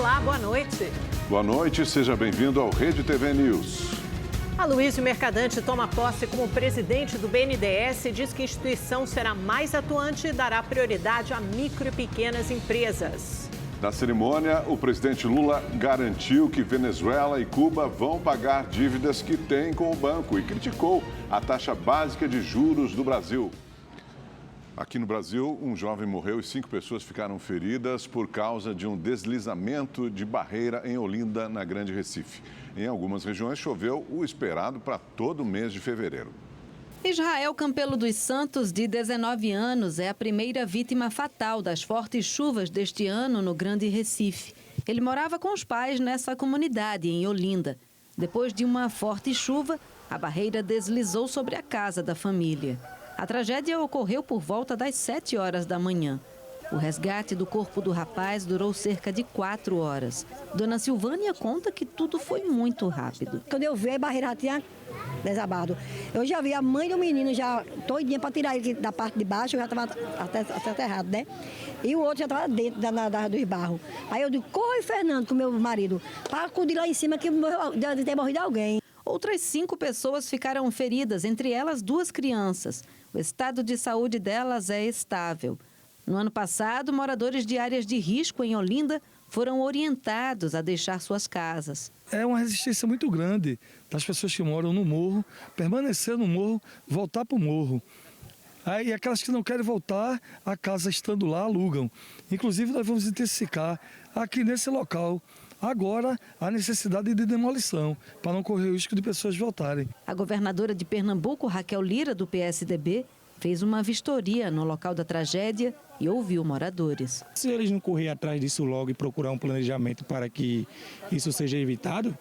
Olá, boa noite. Boa noite, seja bem-vindo ao Rede TV News. Aloysio Mercadante toma posse como presidente do BNDES e diz que a instituição será mais atuante e dará prioridade a micro e pequenas empresas. Na cerimônia, o presidente Lula garantiu que Venezuela e Cuba vão pagar dívidas que têm com o banco e criticou a taxa básica de juros do Brasil. Aqui no Brasil, um jovem morreu e 5 pessoas ficaram feridas por causa de um deslizamento de barreira em Olinda, na Grande Recife. Em algumas regiões, choveu o esperado para todo o mês de fevereiro. Israel Campelo dos Santos, de 19 anos, é a primeira vítima fatal das fortes chuvas deste ano no Grande Recife. Ele morava com os pais nessa comunidade, em Olinda. Depois de uma forte chuva, a barreira deslizou sobre a casa da família. A tragédia ocorreu por volta das 7 horas da manhã. O resgate do corpo do rapaz durou cerca de 4 horas. Dona Silvânia conta que tudo foi muito rápido. Quando eu vi, a barreira já tinha desabado. Eu já vi a mãe do menino já doidinha para tirar ele da parte de baixo, já estava até aterrado, né? E o outro já estava dentro dos barros. Aí eu digo, corre, Fernando, com meu marido, para acudir lá em cima que deve ter morrido alguém. Outras 5 pessoas ficaram feridas, entre elas 2 crianças. O estado de saúde delas é estável. No ano passado, moradores de áreas de risco em Olinda foram orientados a deixar suas casas. É uma resistência muito grande das pessoas que moram no morro, permanecer no morro, voltar para o morro. Aí aquelas que não querem voltar, a casa estando lá, alugam. Inclusive, nós vamos intensificar aqui nesse local agora a necessidade de demolição, para não correr o risco de pessoas voltarem. A governadora de Pernambuco, Raquel Lira, do PSDB, fez uma vistoria no local da tragédia e ouviu moradores. Se eles não correrem atrás disso logo e procurar um planejamento para que isso seja evitado,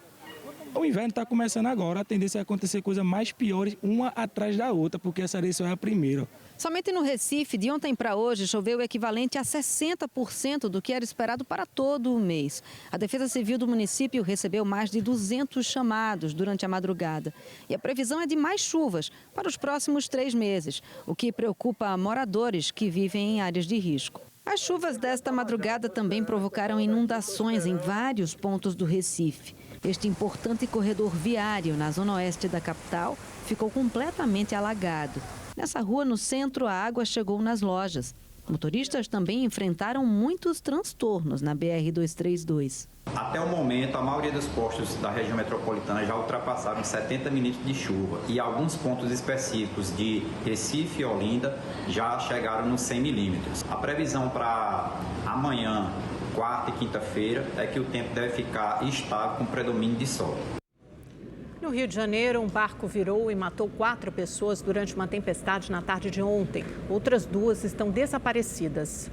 o inverno está começando agora, a tendência é acontecer coisas mais piores, uma atrás da outra, porque essa eleição é a primeira. Somente no Recife, de ontem para hoje, choveu o equivalente a 60% do que era esperado para todo o mês. A Defesa Civil do município recebeu mais de 200 chamados durante a madrugada. E a previsão é de mais chuvas para os próximos 3 meses, o que preocupa moradores que vivem em áreas de risco. As chuvas desta madrugada também provocaram inundações em vários pontos do Recife. Este importante corredor viário na zona oeste da capital ficou completamente alagado. Nessa rua, no centro, a água chegou nas lojas. Motoristas também enfrentaram muitos transtornos na BR-232. Até o momento, a maioria dos postos da região metropolitana já ultrapassaram 70 milímetros de chuva e alguns pontos específicos de Recife e Olinda já chegaram nos 100 milímetros. A previsão para amanhã, quarta e quinta-feira, é que o tempo deve ficar estável com predomínio de sol. No Rio de Janeiro, um barco virou e matou 4 pessoas durante uma tempestade na tarde de ontem. Outras 2 estão desaparecidas.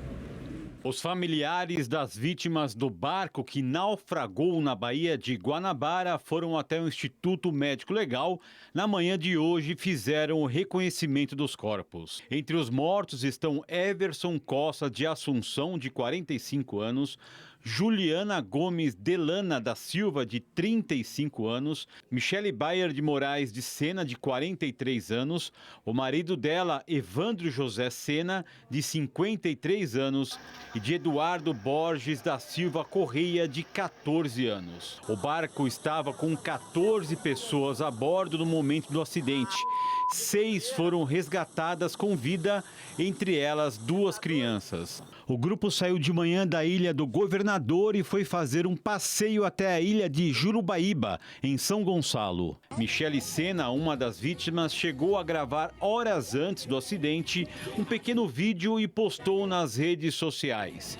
Os familiares das vítimas do barco que naufragou na Baía de Guanabara foram até o Instituto Médico Legal na manhã de hoje e fizeram o reconhecimento dos corpos. Entre os mortos estão Everson Costa de Assunção, de 45 anos, Juliana Gomes Delana da Silva, de 35 anos, Michele Bayer de Moraes de Sena, de 43 anos, o marido dela, Evandro José Sena, de 53 anos, e de Eduardo Borges da Silva Correia, de 14 anos. O barco estava com 14 pessoas a bordo no momento do acidente. 6 foram resgatadas com vida, entre elas 2 crianças. O grupo saiu de manhã da ilha do Governador e foi fazer um passeio até a ilha de Jurubaíba, em São Gonçalo. Michele Sena, uma das vítimas, chegou a gravar horas antes do acidente um pequeno vídeo e postou nas redes sociais.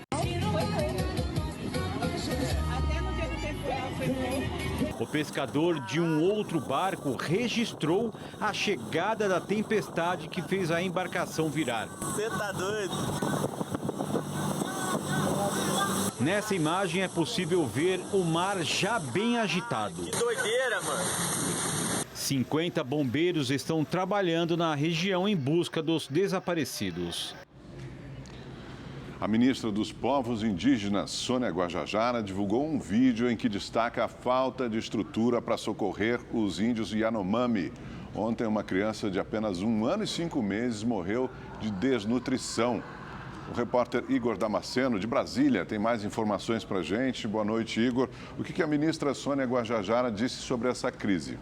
O pescador de um outro barco registrou a chegada da tempestade que fez a embarcação virar. Você tá doido? Nessa imagem é possível ver o mar já bem agitado. Que doideira, mano! 50 bombeiros estão trabalhando na região em busca dos desaparecidos. A ministra dos Povos Indígenas, Sônia Guajajara, divulgou um vídeo em que destaca a falta de estrutura para socorrer os índios Yanomami. Ontem, uma criança de apenas 1 ano e 5 meses morreu de desnutrição. O repórter Igor Damasceno, de Brasília, tem mais informações para a gente. Boa noite, Igor. O que a ministra Sônia Guajajara disse sobre essa crise?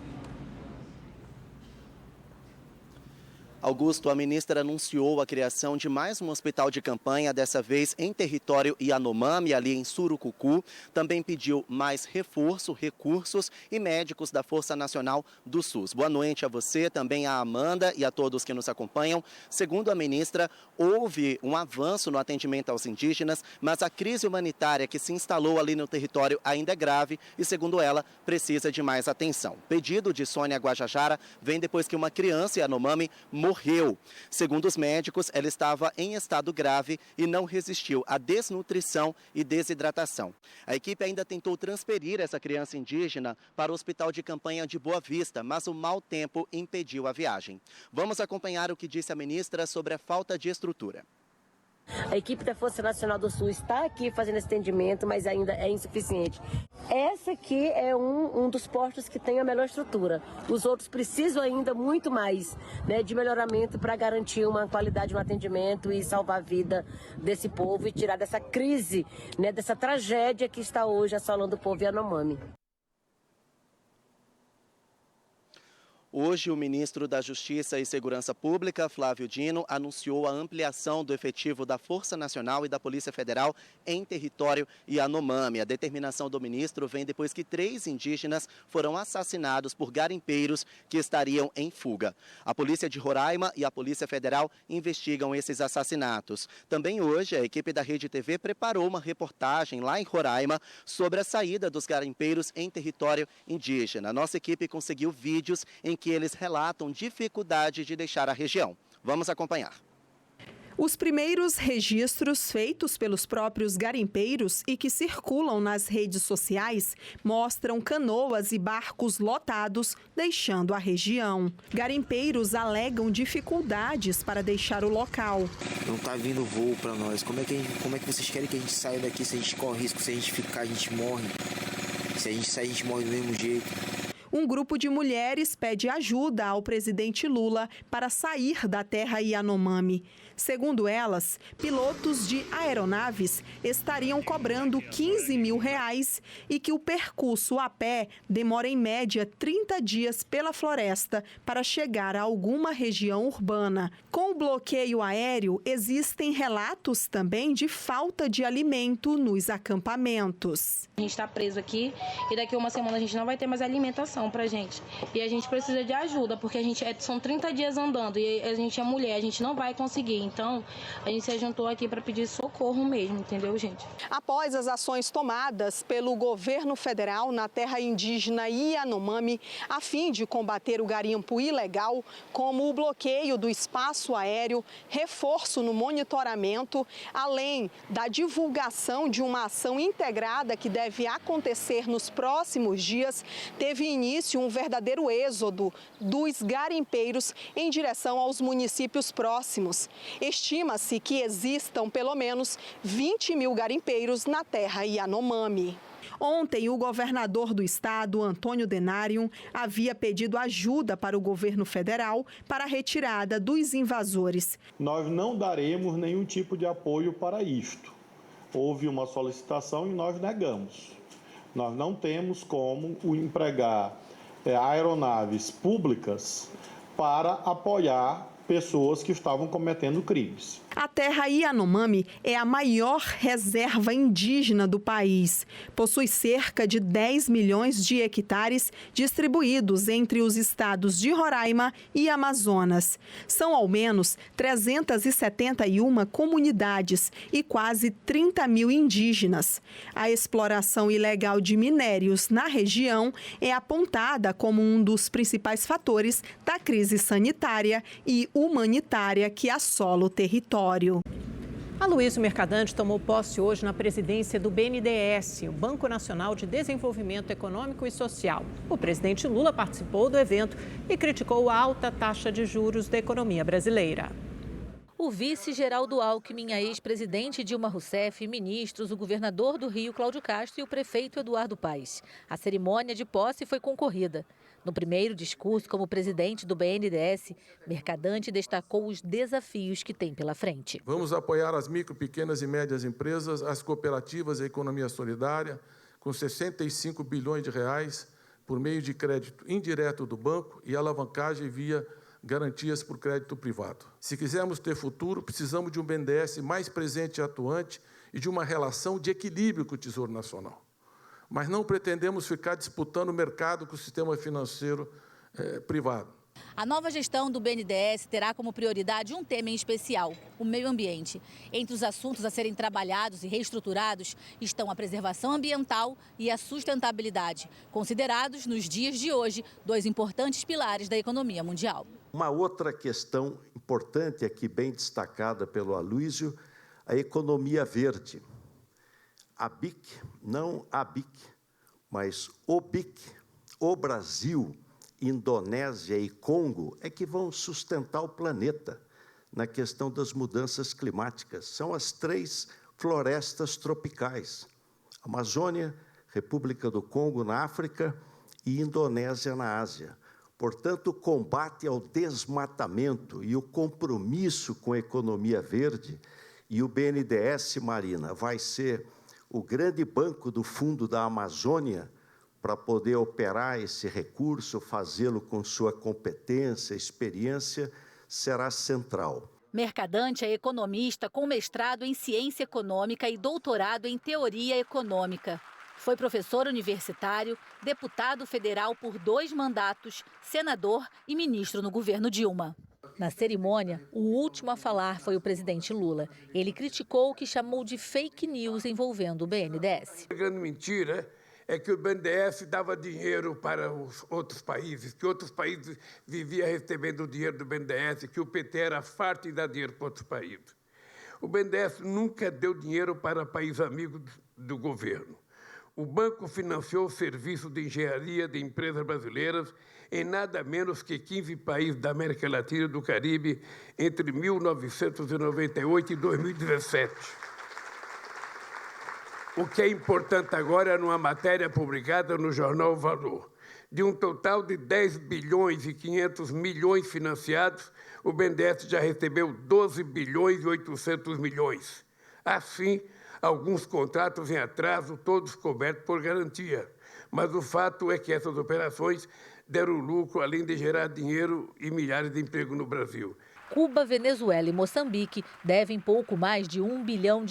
Augusto, a ministra anunciou a criação de mais um hospital de campanha, dessa vez em território Yanomami, ali em Surucucu. Também pediu mais reforço, recursos e médicos da Força Nacional do SUS. Boa noite a você, também a Amanda e a todos que nos acompanham. Segundo a ministra, houve um avanço no atendimento aos indígenas, mas a crise humanitária que se instalou ali no território ainda é grave e, segundo ela, precisa de mais atenção. O pedido de Sônia Guajajara vem depois que uma criança Yanomami morreu. Segundo os médicos, ela estava em estado grave e não resistiu à desnutrição e desidratação. A equipe ainda tentou transferir essa criança indígena para o Hospital de Campanha de Boa Vista, mas o mau tempo impediu a viagem. Vamos acompanhar o que disse a ministra sobre a falta de estrutura. A equipe da Força Nacional do Sul está aqui fazendo esse atendimento, mas ainda é insuficiente. Essa aqui é um dos postos que tem a melhor estrutura. Os outros precisam ainda muito mais, né, de melhoramento para garantir uma qualidade no atendimento e salvar a vida desse povo e tirar dessa crise, né, dessa tragédia que está hoje assolando o povo Yanomami. Hoje, o ministro da Justiça e Segurança Pública, Flávio Dino, anunciou a ampliação do efetivo da Força Nacional e da Polícia Federal em território Yanomami. A determinação do ministro vem depois que 3 indígenas foram assassinados por garimpeiros que estariam em fuga. A Polícia de Roraima e a Polícia Federal investigam esses assassinatos. Também hoje, a equipe da Rede TV preparou uma reportagem lá em Roraima sobre a saída dos garimpeiros em território indígena. A nossa equipe conseguiu vídeos em que eles relatam dificuldade de deixar a região. Vamos acompanhar. Os primeiros registros feitos pelos próprios garimpeiros e que circulam nas redes sociais mostram canoas e barcos lotados deixando a região. Garimpeiros alegam dificuldades para deixar o local. Não está vindo voo para nós. Como é que vocês querem que a gente saia daqui? Se a gente corre risco, se a gente ficar, a gente morre. Se a gente sair, a gente morre do mesmo jeito. Um grupo de mulheres pede ajuda ao presidente Lula para sair da terra Yanomami. Segundo elas, pilotos de aeronaves estariam cobrando R$15 mil e que o percurso a pé demora em média 30 dias pela floresta para chegar a alguma região urbana. Com o bloqueio aéreo, existem relatos também de falta de alimento nos acampamentos. A gente está preso aqui e daqui a uma semana a gente não vai ter mais alimentação pra gente. E a gente precisa de ajuda, porque são 30 dias andando e a gente é mulher, a gente não vai conseguir. Então, a gente se juntou aqui para pedir socorro mesmo, entendeu, gente? Após as ações tomadas pelo governo federal na terra indígena Yanomami, a fim de combater o garimpo ilegal, como o bloqueio do espaço aéreo, reforço no monitoramento, além da divulgação de uma ação integrada que deve acontecer nos próximos dias, teve início um verdadeiro êxodo dos garimpeiros em direção aos municípios próximos. Estima-se que existam pelo menos 20 mil garimpeiros na terra Yanomami. Ontem, o governador do estado, Antônio Denário, havia pedido ajuda para o governo federal para a retirada dos invasores. Nós não daremos nenhum tipo de apoio para isto. Houve uma solicitação e nós negamos. Nós não temos como empregar aeronaves públicas para apoiar pessoas que estavam cometendo crimes. A terra Yanomami é a maior reserva indígena do país. Possui cerca de 10 milhões de hectares distribuídos entre os estados de Roraima e Amazonas. São ao menos 371 comunidades e quase 30 mil indígenas. A exploração ilegal de minérios na região é apontada como um dos principais fatores da crise sanitária e humanitária que assola o território. Aloysio Mercadante tomou posse hoje na presidência do BNDES, o Banco Nacional de Desenvolvimento Econômico e Social. O presidente Lula participou do evento e criticou a alta taxa de juros da economia brasileira. O vice Geraldo Alckmin, a ex-presidente Dilma Rousseff, ministros, o governador do Rio, Cláudio Castro, e o prefeito Eduardo Paes. A cerimônia de posse foi concorrida. No primeiro discurso como presidente do BNDES, Mercadante destacou os desafios que tem pela frente. Vamos apoiar as micro, pequenas e médias empresas, as cooperativas e a economia solidária, com 65 bilhões de reais por meio de crédito indireto do banco e alavancagem via garantias por crédito privado. Se quisermos ter futuro, precisamos de um BNDES mais presente e atuante e de uma relação de equilíbrio com o Tesouro Nacional. Mas não pretendemos ficar disputando o mercado com o sistema financeiro privado. A nova gestão do BNDES terá como prioridade um tema em especial, o meio ambiente. Entre os assuntos a serem trabalhados e reestruturados estão a preservação ambiental e a sustentabilidade, considerados, nos dias de hoje, dois importantes pilares da economia mundial. Uma outra questão importante aqui, bem destacada pelo Aloysio, a economia verde. A BIC, não a BIC, mas o BIC, o Brasil, Indonésia e Congo é que vão sustentar o planeta na questão das mudanças climáticas. São as 3 florestas tropicais: Amazônia, República do Congo na África e Indonésia na Ásia. Portanto, o combate ao desmatamento e o compromisso com a economia verde, e o BNDES, Marina, vai ser o grande banco do Fundo da Amazônia para poder operar esse recurso, fazê-lo com sua competência, experiência, será central. Mercadante é economista com mestrado em ciência econômica e doutorado em teoria econômica. Foi professor universitário, deputado federal por 2 mandatos, senador e ministro no governo Dilma. Na cerimônia, o último a falar foi o presidente Lula. Ele criticou o que chamou de fake news envolvendo o BNDES. A grande mentira é que o BNDES dava dinheiro para os outros países, que outros países viviam recebendo dinheiro do BNDES, que o PT era farto de dar dinheiro para outros países. O BNDES nunca deu dinheiro para países amigos do governo. O banco financiou o serviço de engenharia de empresas brasileiras em nada menos que 15 países da América Latina e do Caribe entre 1998 e 2017. O que é importante agora é numa matéria publicada no jornal Valor. De um total de 10 bilhões e 500 milhões financiados, o BNDES já recebeu 12 bilhões e 800 milhões. Assim, alguns contratos em atraso, todos cobertos por garantia. Mas o fato é que essas operações deram lucro, além de gerar dinheiro e milhares de empregos no Brasil. Cuba, Venezuela e Moçambique devem pouco mais de $1 bilhão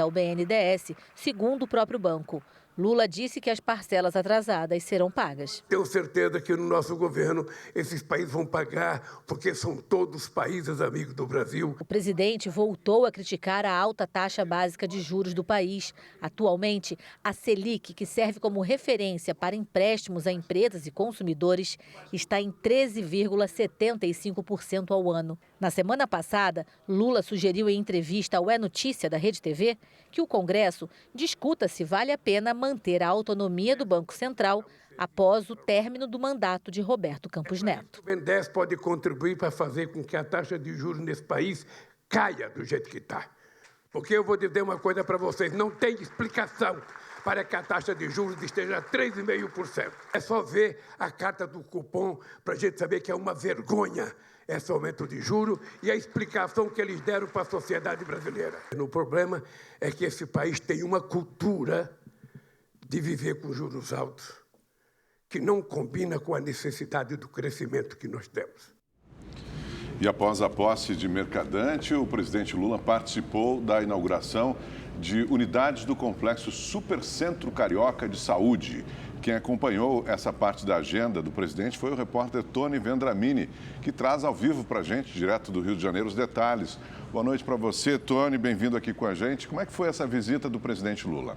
ao BNDES, segundo o próprio banco. Lula disse que as parcelas atrasadas serão pagas. Tenho certeza que no nosso governo esses países vão pagar, porque são todos países amigos do Brasil. O presidente voltou a criticar a alta taxa básica de juros do país. Atualmente, a Selic, que serve como referência para empréstimos a empresas e consumidores, está em 13,75% ao ano. Na semana passada, Lula sugeriu em entrevista ao É Notícia da Rede TV que o Congresso discuta se vale a pena manter a autonomia do Banco Central após o término do mandato de Roberto Campos Neto. O BNDES pode contribuir para fazer com que a taxa de juros nesse país caia do jeito que está. Porque eu vou dizer uma coisa para vocês, não tem explicação para que a taxa de juros esteja 3,5%. É só ver a carta do cupom para a gente saber que é uma vergonha esse aumento de juros e a explicação que eles deram para a sociedade brasileira. O problema é que esse país tem uma cultura de viver com juros altos que não combina com a necessidade do crescimento que nós temos. E após a posse de Mercadante, o presidente Lula participou da inauguração de unidades do complexo Supercentro Carioca de Saúde. Quem acompanhou essa parte da agenda do presidente foi o repórter Tony Vendramini, que traz ao vivo para a gente, direto do Rio de Janeiro, os detalhes. Boa noite para você, Tony, bem-vindo aqui com a gente. Como é que foi essa visita do presidente Lula?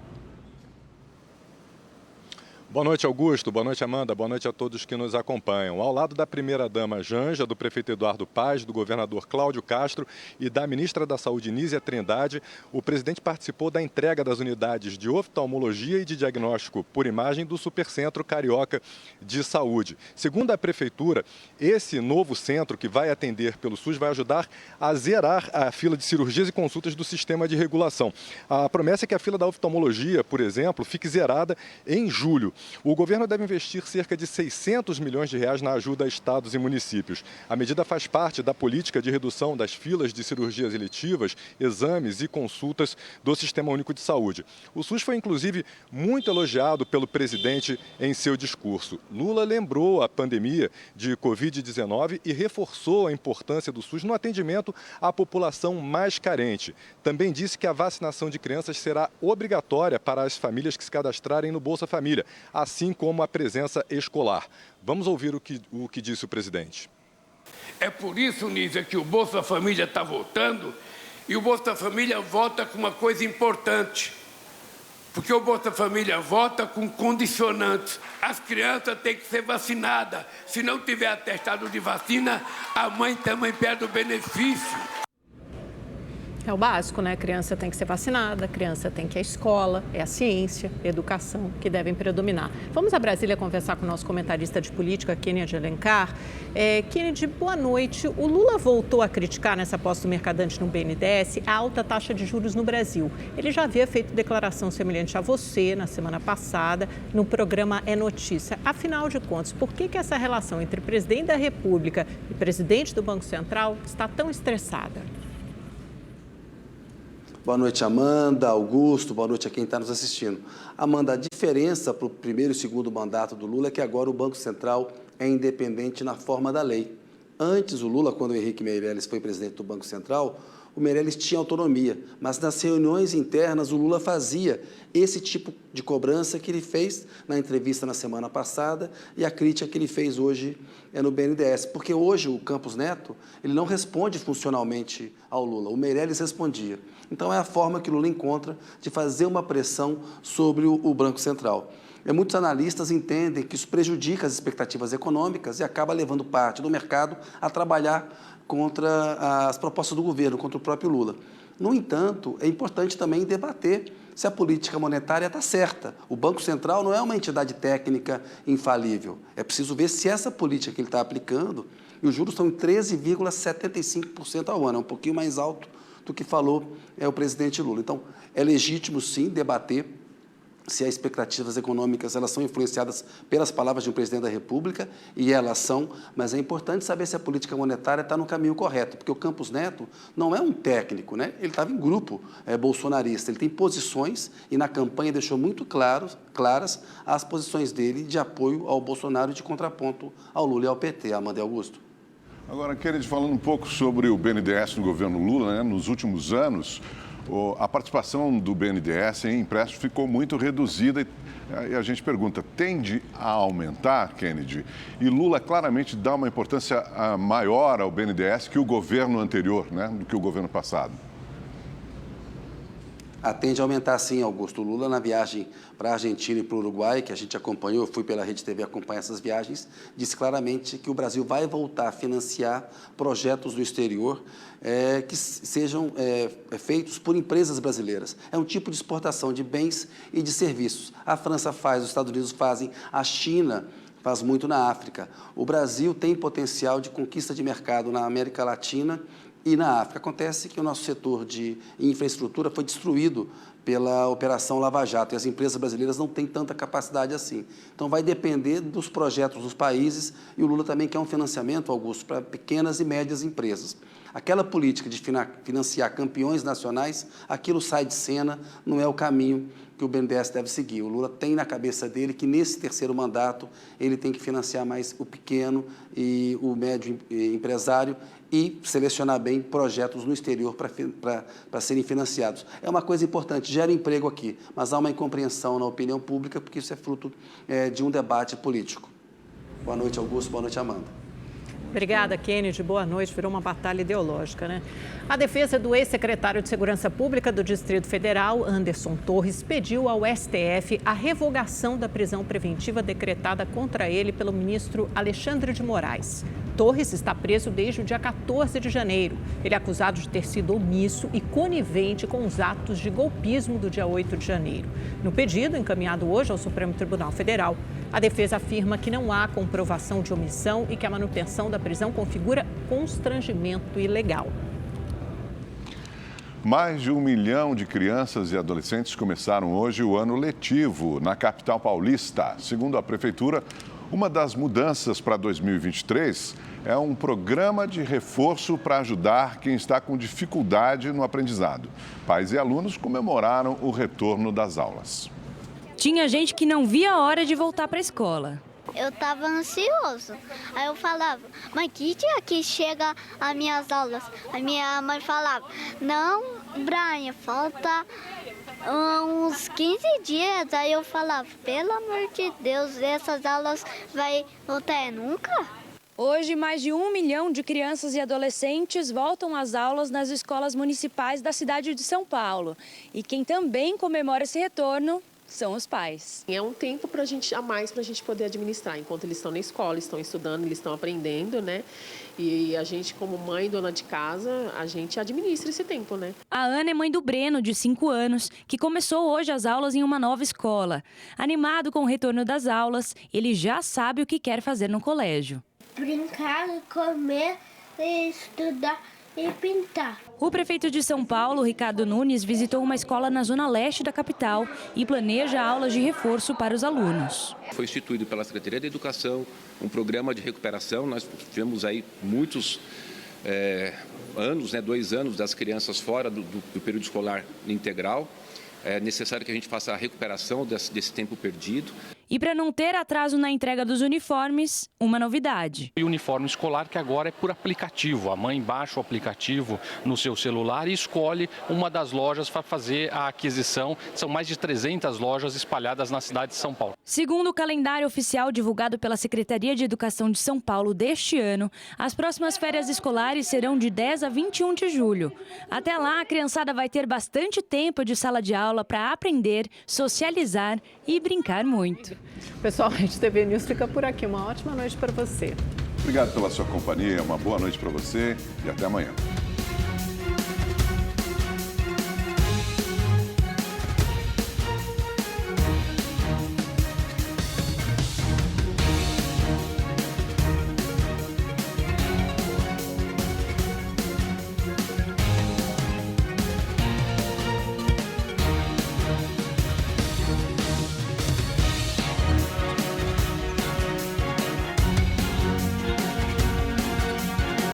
Boa noite, Augusto. Boa noite, Amanda. Boa noite a todos que nos acompanham. Ao lado da primeira-dama Janja, do prefeito Eduardo Paz, do governador Cláudio Castro e da ministra da Saúde, Nízia Trindade, o presidente participou da entrega das unidades de oftalmologia e de diagnóstico por imagem do Supercentro Carioca de Saúde. Segundo a prefeitura, esse novo centro que vai atender pelo SUS vai ajudar a zerar a fila de cirurgias e consultas do sistema de regulação. A promessa é que a fila da oftalmologia, por exemplo, fique zerada em julho. O governo deve investir cerca de 600 milhões de reais na ajuda a estados e municípios. A medida faz parte da política de redução das filas de cirurgias eletivas, exames e consultas do Sistema Único de Saúde. O SUS foi, inclusive, muito elogiado pelo presidente em seu discurso. Lula lembrou a pandemia de Covid-19 e reforçou a importância do SUS no atendimento à população mais carente. Também disse que a vacinação de crianças será obrigatória para as famílias que se cadastrarem no Bolsa Família, assim como a presença escolar. Vamos ouvir o que disse o presidente. É por isso, Nízia, que o Bolsa Família está voltando, e o Bolsa Família volta com uma coisa importante, porque o Bolsa Família volta com condicionantes. As crianças têm que ser vacinadas. Se não tiver atestado de vacina, a mãe também perde o benefício. É o básico, né? A criança tem que ser vacinada, a criança tem que ir à escola, é a ciência, a educação que devem predominar. Vamos a Brasília conversar com o nosso comentarista de política, Kennedy Alencar. Kennedy, boa noite. O Lula voltou a criticar nessa posse do Mercadante no BNDES a alta taxa de juros no Brasil. Ele já havia feito declaração semelhante a você na semana passada no programa É Notícia. Afinal de contas, por que essa relação entre presidente da República e presidente do Banco Central está tão estressada? Boa noite, Amanda, Augusto, boa noite a quem está nos assistindo. Amanda, a diferença para o primeiro e segundo mandato do Lula é que agora o Banco Central é independente na forma da lei. Antes, o Lula, quando o Henrique Meirelles foi presidente do Banco Central, o Meirelles tinha autonomia, mas nas reuniões internas o Lula fazia esse tipo de cobrança que ele fez na entrevista na semana passada e a crítica que ele fez hoje no BNDES, porque hoje o Campos Neto ele não responde funcionalmente ao Lula, o Meirelles respondia. Então é a forma que o Lula encontra de fazer uma pressão sobre o Banco Central. Muitos analistas entendem que isso prejudica as expectativas econômicas e acaba levando parte do mercado a trabalhar contra as propostas do governo, contra o próprio Lula. No entanto, é importante também debater se a política monetária está certa. O Banco Central não é uma entidade técnica infalível. É preciso ver se essa política que ele está aplicando, e os juros estão em 13,75% ao ano, é um pouquinho mais alto do que falou o presidente Lula. Então, é legítimo, sim, debater se as expectativas econômicas elas são influenciadas pelas palavras de um presidente da República, e elas são, mas é importante saber se a política monetária está no caminho correto, porque o Campos Neto não é um técnico, né? Ele estava em grupo bolsonarista, ele tem posições e na campanha deixou muito claras as posições dele de apoio ao Bolsonaro e de contraponto ao Lula e ao PT. Amanda e Augusto. Agora, Kennedy, falando um pouco sobre o BNDES no governo Lula, né? Nos últimos anos, a participação do BNDES em empréstimos ficou muito reduzida e a gente pergunta, tende a aumentar, Kennedy? E Lula claramente dá uma importância maior ao BNDES que o governo anterior, né, do que o governo passado. Tende a aumentar sim, Augusto. Lula, na viagem para a Argentina e para o Uruguai, que a gente acompanhou, eu fui pela Rede TV acompanhar essas viagens, disse claramente que o Brasil vai voltar a financiar projetos do exterior que sejam feitos por empresas brasileiras. É um tipo de exportação de bens e de serviços. A França faz, os Estados Unidos fazem, a China faz muito na África. O Brasil tem potencial de conquista de mercado na América Latina e na África. Acontece que o nosso setor de infraestrutura foi destruído pela Operação Lava Jato e as empresas brasileiras não têm tanta capacidade assim. Então, vai depender dos projetos dos países e o Lula também quer um financiamento, Augusto, para pequenas e médias empresas. Aquela política de financiar campeões nacionais, aquilo sai de cena, não é o caminho que o BNDES deve seguir. O Lula tem na cabeça dele que, nesse terceiro mandato, ele tem que financiar mais o pequeno e o médio empresário e selecionar bem projetos no exterior para serem financiados. É uma coisa importante, gera emprego aqui, mas há uma incompreensão na opinião pública, porque isso é fruto de um debate político. Boa noite, Augusto. Boa noite, Amanda. Obrigada, Kennedy. Boa noite. Virou uma batalha ideológica, né? A defesa do ex-secretário de Segurança Pública do Distrito Federal, Anderson Torres, pediu ao STF a revogação da prisão preventiva decretada contra ele pelo ministro Alexandre de Moraes. Torres está preso desde o dia 14 de janeiro. Ele é acusado de ter sido omisso e conivente com os atos de golpismo do dia 8 de janeiro. No pedido, encaminhado hoje ao Supremo Tribunal Federal, a defesa afirma que não há comprovação de omissão e que a manutenção da prisão configura constrangimento ilegal. Mais de 1 milhão de crianças e adolescentes começaram hoje o ano letivo na capital paulista. Segundo a Prefeitura, uma das mudanças para 2023 é um programa de reforço para ajudar quem está com dificuldade no aprendizado. Pais e alunos comemoraram o retorno das aulas. Tinha gente que não via a hora de voltar para a escola. Eu estava ansioso. Aí eu falava, mãe, que dia que chega as minhas aulas? A minha mãe falava, não, Brian, falta uns 15 dias. Aí eu falava, pelo amor de Deus, essas aulas vai voltar nunca? Hoje, mais de 1 milhão de crianças e adolescentes voltam às aulas nas escolas municipais da cidade de São Paulo. E quem também comemora esse retorno são os pais. É um tempo a mais para a gente poder administrar, enquanto eles estão na escola, estão estudando, eles estão aprendendo, né? E a gente, como mãe, dona de casa, a gente administra esse tempo, né? A Ana é mãe do Breno, de 5 anos, que começou hoje as aulas em uma nova escola. Animado com o retorno das aulas, ele já sabe o que quer fazer no colégio. Brincar, comer, estudar e pintar. O prefeito de São Paulo, Ricardo Nunes, visitou uma escola na zona leste da capital e planeja aulas de reforço para os alunos. Foi instituído pela Secretaria da Educação um programa de recuperação. Nós tivemos aí muitos anos, 2 anos das crianças fora do período escolar integral. É necessário que a gente faça a recuperação desse tempo perdido. E para não ter atraso na entrega dos uniformes, uma novidade. O uniforme escolar que agora é por aplicativo. A mãe baixa o aplicativo no seu celular e escolhe uma das lojas para fazer a aquisição. São mais de 300 lojas espalhadas na cidade de São Paulo. Segundo o calendário oficial divulgado pela Secretaria de Educação de São Paulo deste ano, as próximas férias escolares serão de 10 a 21 de julho. Até lá, a criançada vai ter bastante tempo de sala de aula para aprender, socializar e brincar muito. Pessoal, a Rede TV News fica por aqui. Uma ótima noite para você. Obrigado pela sua companhia, uma boa noite para você e até amanhã.